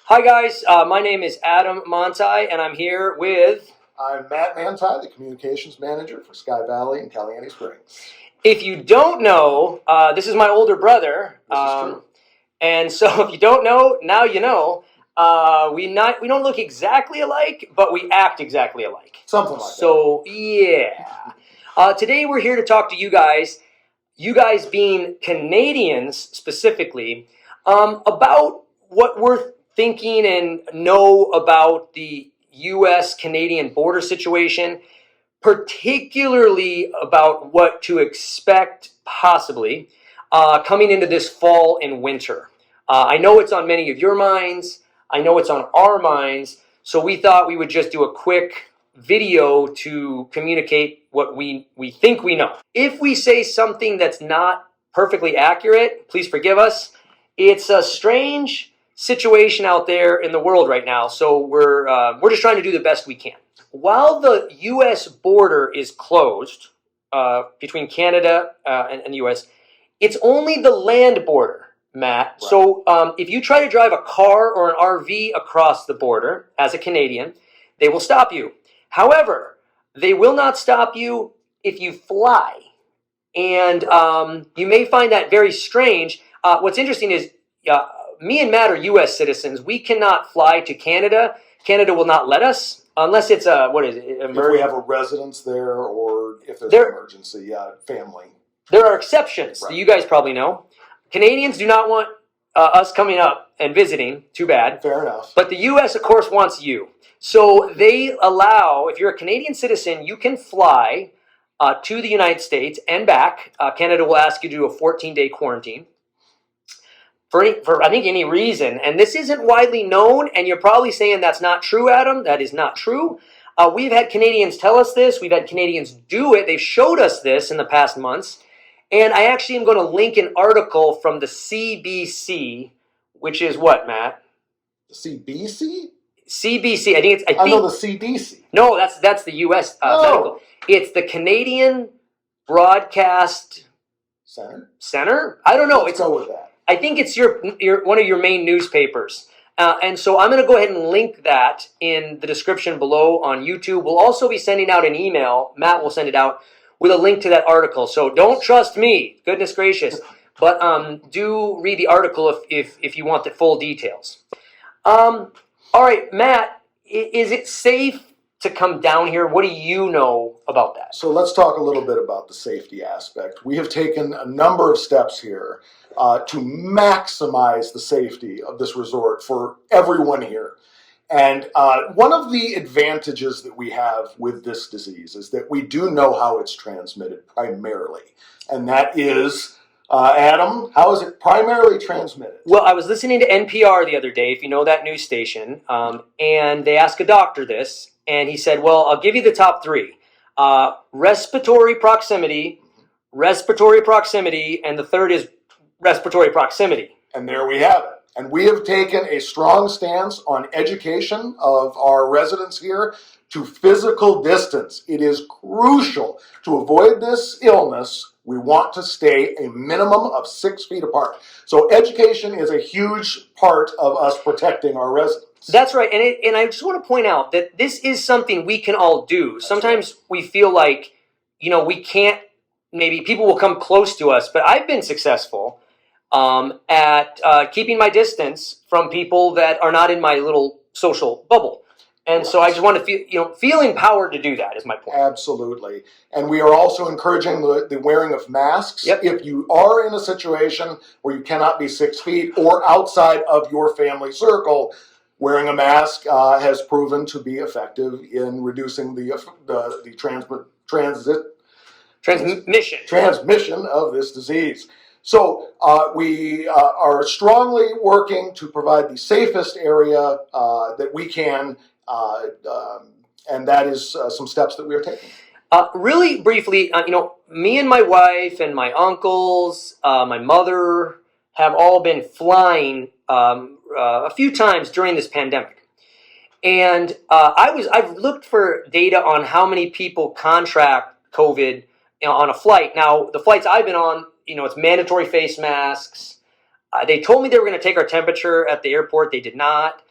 Hi guys, my name is Adam Monti, and I'm here with... I'm Matt Manti, the Communications Manager for Sky Valley in Caliente Springs. If you don't know, this is my older brother. This is true. And so if you don't know, now you know. We don't look exactly alike, but we act exactly alike. Something like that. So, yeah. Today we're here to talk to you guys being Canadians specifically, about what we're thinking and know about the U.S.-Canadian border situation, particularly about what to expect possibly coming into this fall and winter. I know it's on many of your minds. I know it's on our minds. So we thought we would just do a quick video to communicate what we think we know. If we say something that's not perfectly accurate, please forgive us. It's a strange situation out there in the world right now, so we're just trying to do the best we can. While the U.S. border is closed between Canada and the U.S., it's only the land border, Matt. Right. So if you try to drive a car or an RV across the border as a Canadian, they will stop you. However, they will not stop you if you fly. And you may find that very strange. What's interesting is me and Matt are U.S. citizens. We cannot fly to Canada. Canada will not let us unless it's a, what is it? If we have a residence there or if there's an emergency, family. There are exceptions that you guys probably know. Canadians do not want us coming up and visiting. Too bad. Fair enough. But the U.S., of course, wants you. So they allow, if you're a Canadian citizen, you can fly to the United States and back. Canada will ask you to do a 14-day quarantine for I think any reason. And this isn't widely known, and you're probably saying that's not true, Adam. That is not true. We've had Canadians tell us this. We've had Canadians do it. They've showed us this in the past months. And I actually am going to link an article from the CBC, which is what, Matt? The CBC? CBC. I know the CDC. No, that's the U.S. Medical. It's the Canadian Broadcast Center. I don't know. Let's go with that. I think it's your one of your main newspapers. And so I'm going to go ahead and link that in the description below on YouTube. We'll also be sending out an email. Matt will send it out with a link to that article. So don't trust me, goodness gracious. But do read the article if you want the full details. All right, Matt, is it safe to come down here? What do you know about that? So let's talk a little bit about the safety aspect. We have taken a number of steps here to maximize the safety of this resort for everyone here. And one of the advantages that we have with this disease is that we do know how it's transmitted primarily. And that is, Adam, how is it primarily transmitted? Well, I was listening to NPR the other day, if you know that news station, and they asked a doctor this, and he said, well, I'll give you the top three. Respiratory proximity, and the third is respiratory proximity. And there we have it. And we have taken a strong stance on education of our residents here to physical distance. It is crucial to avoid this illness. We want to stay a minimum of 6 feet apart. So education is a huge part of us protecting our residents. That's right. And I just want to point out that this is something we can all do. Sometimes we feel like, we can't, maybe people will come close to us, but I've been successful at keeping my distance from people that are not in my little social bubble. And so I just want to feel empowered to do that is my point. Absolutely. And we are also encouraging the wearing of masks. Yep. If you are in a situation where you cannot be 6 feet or outside of your family circle, wearing a mask has proven to be effective in reducing the transmission of this disease. So we are strongly working to provide the safest area that we can, and that is some steps that we are taking. Really briefly, me and my wife and my uncles, my mother have all been flying a few times during this pandemic. And I've looked for data on how many people contract COVID on a flight. Now, the flights I've been on, it's mandatory face masks. They told me they were going to take our temperature at the airport. They did not.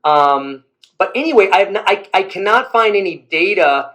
But anyway, I cannot find any data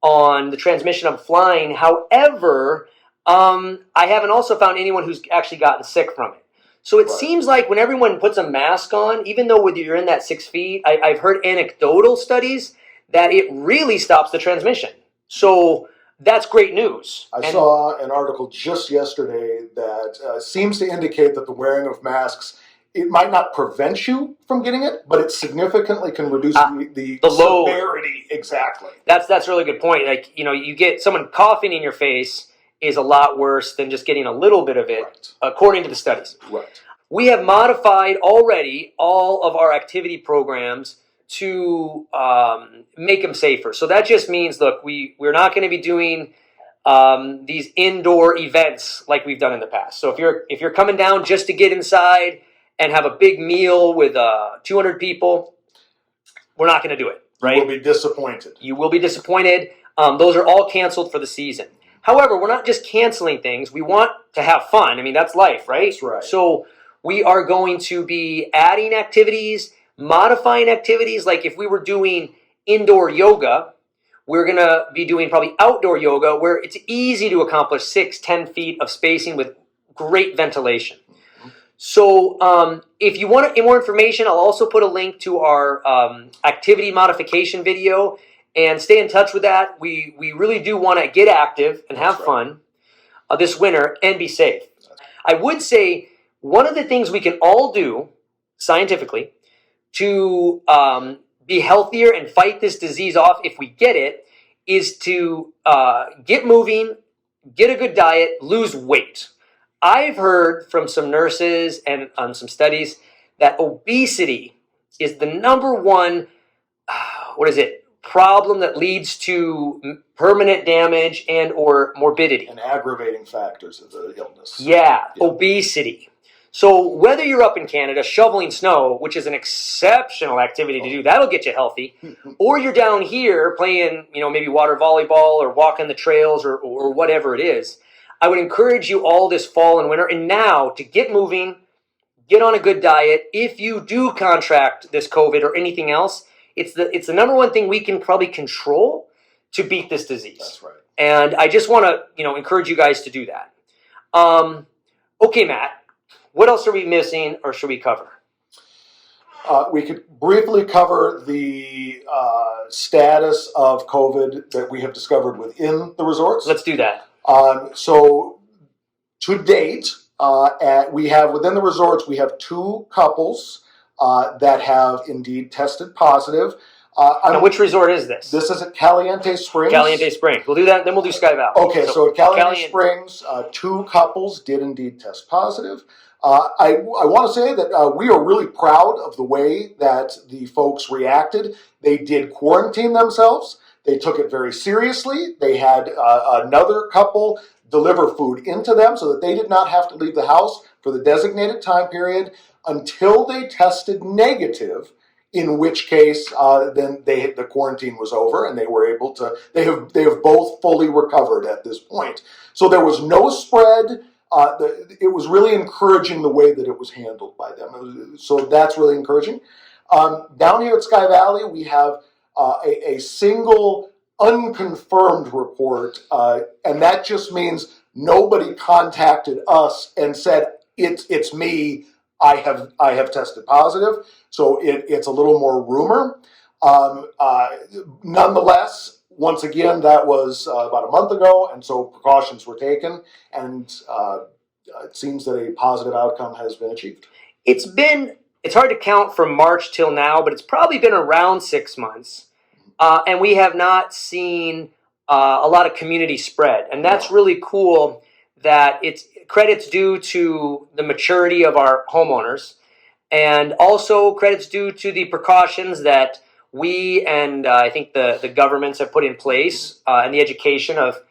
on the transmission of flying. However, I haven't also found anyone who's actually gotten sick from it. So it seems like when everyone puts a mask on, even though whether you're in that 6 feet, I've heard anecdotal studies that it really stops the transmission. So that's great news. I saw an article just yesterday that seems to indicate that the wearing of masks, it might not prevent you from getting it, but it significantly can reduce the load. Severity. Exactly. That's a really good point. Like, you get someone coughing in your face is a lot worse than just getting a little bit of it, according to the studies. Right. We have modified already all of our activity programs to make them safer. So that just means, look, we're not going to be doing these indoor events like we've done in the past. So if you're coming down just to get inside and have a big meal with 200 people, we're not going to do it. Right? You will be disappointed. You will be disappointed. Those are all canceled for the season. However, we're not just canceling things. We want to have fun. I mean, that's life, right? That's right. So we are going to be adding activities, modifying activities. Like if we were doing indoor yoga, we're going to be doing probably outdoor yoga where it's easy to accomplish 6-10 feet of spacing with great ventilation. So if you want more information, I'll also put a link to our activity modification video, and stay in touch with that. We really do want to get active and have fun this winter and be safe. I would say one of the things we can all do scientifically to be healthier and fight this disease off if we get it is to get moving, get a good diet, lose weight. I've heard from some nurses and some studies that obesity is the number one, problem that leads to permanent damage and or morbidity. And aggravating factors of the illness. Yeah, obesity. So whether you're up in Canada shoveling snow, which is an exceptional activity to do, that'll get you healthy, or you're down here playing, maybe water volleyball or walking the trails or whatever it is, I would encourage you all this fall and winter and now to get moving, get on a good diet. If you do contract this COVID or anything else, it's the number one thing we can probably control to beat this disease. That's right. And I just want to, encourage you guys to do that. Okay, Matt, what else are we missing or should we cover? We could briefly cover the status of COVID that we have discovered within the resorts. Let's do that. So to date, within the resorts, we have 2 couples that have indeed tested positive. Now, which resort is this? This is at Caliente Springs. Caliente Springs. We'll do that, then we'll do Sky Valley. Okay, so at Caliente Springs, 2 couples did indeed test positive. I want to say that we are really proud of the way that the folks reacted. They did quarantine themselves. They took it very seriously. They had another couple deliver food into them so that they did not have to leave the house for the designated time period until they tested negative, in which case then the quarantine was over and they were able to, they have both fully recovered at this point. So there was no spread. It was really encouraging the way that it was handled by them. So that's really encouraging. Down here at Sky Valley, we have a single unconfirmed report, and that just means nobody contacted us and said, it's me, I have tested positive. So it's a little more rumor. Nonetheless, once again, that was about a month ago, and so precautions were taken, and it seems that a positive outcome has been achieved. It's hard to count from March till now, but it's probably been around 6 months. And we have not seen a lot of community spread. And that's really cool that it's credits due to the maturity of our homeowners and also credits due to the precautions that we and I think the governments have put in place and the education of,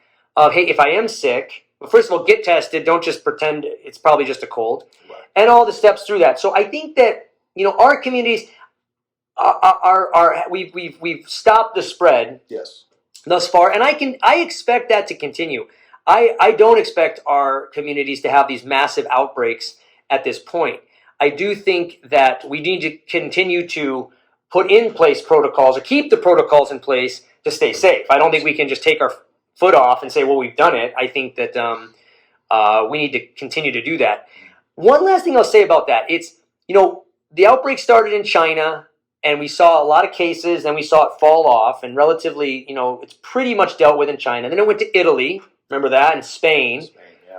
hey, if I am sick, well, first of all, get tested. Don't just pretend it's probably just a cold. Right. And all the steps through that. So I think that, our communities we've stopped the spread. Yes. Thus far, and I expect that to continue. I don't expect our communities to have these massive outbreaks at this point. I do think that we need to continue to put in place protocols or keep the protocols in place to stay safe. I don't think we can just take our foot off and say, well, we've done it. I think that we need to continue to do that. One last thing I'll say about that, it's, the outbreak started in China, and we saw a lot of cases, and we saw it fall off, and relatively, it's pretty much dealt with in China. Then it went to Italy, remember that, and Spain.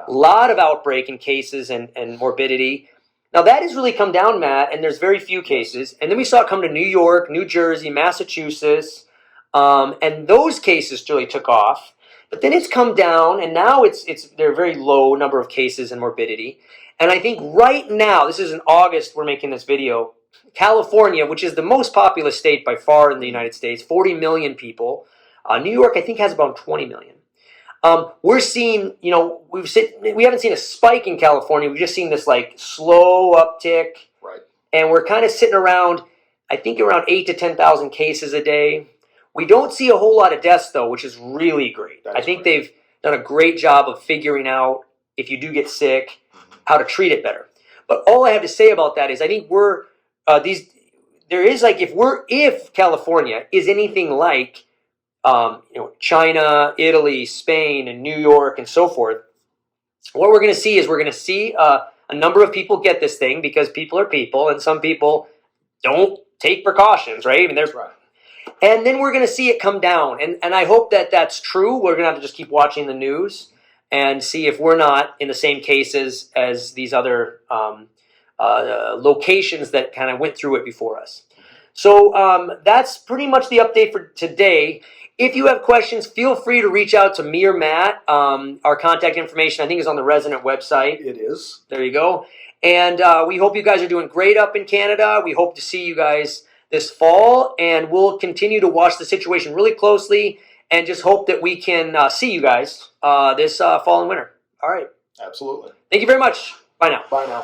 A lot of outbreak and cases and morbidity. Now that has really come down, Matt, and there's very few cases. And then we saw it come to New York, New Jersey, Massachusetts, and those cases really took off. But then it's come down, and now there are a very low number of cases and morbidity. And I think right now, this is in August, we're making this video, California, which is the most populous state by far in the United States, 40 million people. New York, I think, has about 20 million. We're seeing, we haven't seen a spike in California. We've just seen this slow uptick. Right. And we're kind of sitting around, I think, around 8,000 to 10,000 cases a day. We don't see a whole lot of deaths, though, which is really great. I think they've done a great job of figuring out, if you do get sick, how to treat it better. But all I have to say about that is I think if California is anything like China, Italy, Spain, and New York, and so forth, what we're going to see is a number of people get this thing because people are people, and some people don't take precautions, right? That's right. And then we're going to see it come down, and I hope that that's true. We're going to have to just keep watching the news and see if we're not in the same cases as these other locations that kind of went through it before us. So that's pretty much the update for today. If you have questions, feel free to reach out to me or Matt. Our contact information, I think, is on the Resonant website. It is. There you go. And we hope you guys are doing great up in Canada. We hope to see you guys this fall, and we'll continue to watch the situation really closely and just hope that we can see you guys this fall and winter. All right. Absolutely. Thank you very much. Bye now. Bye now.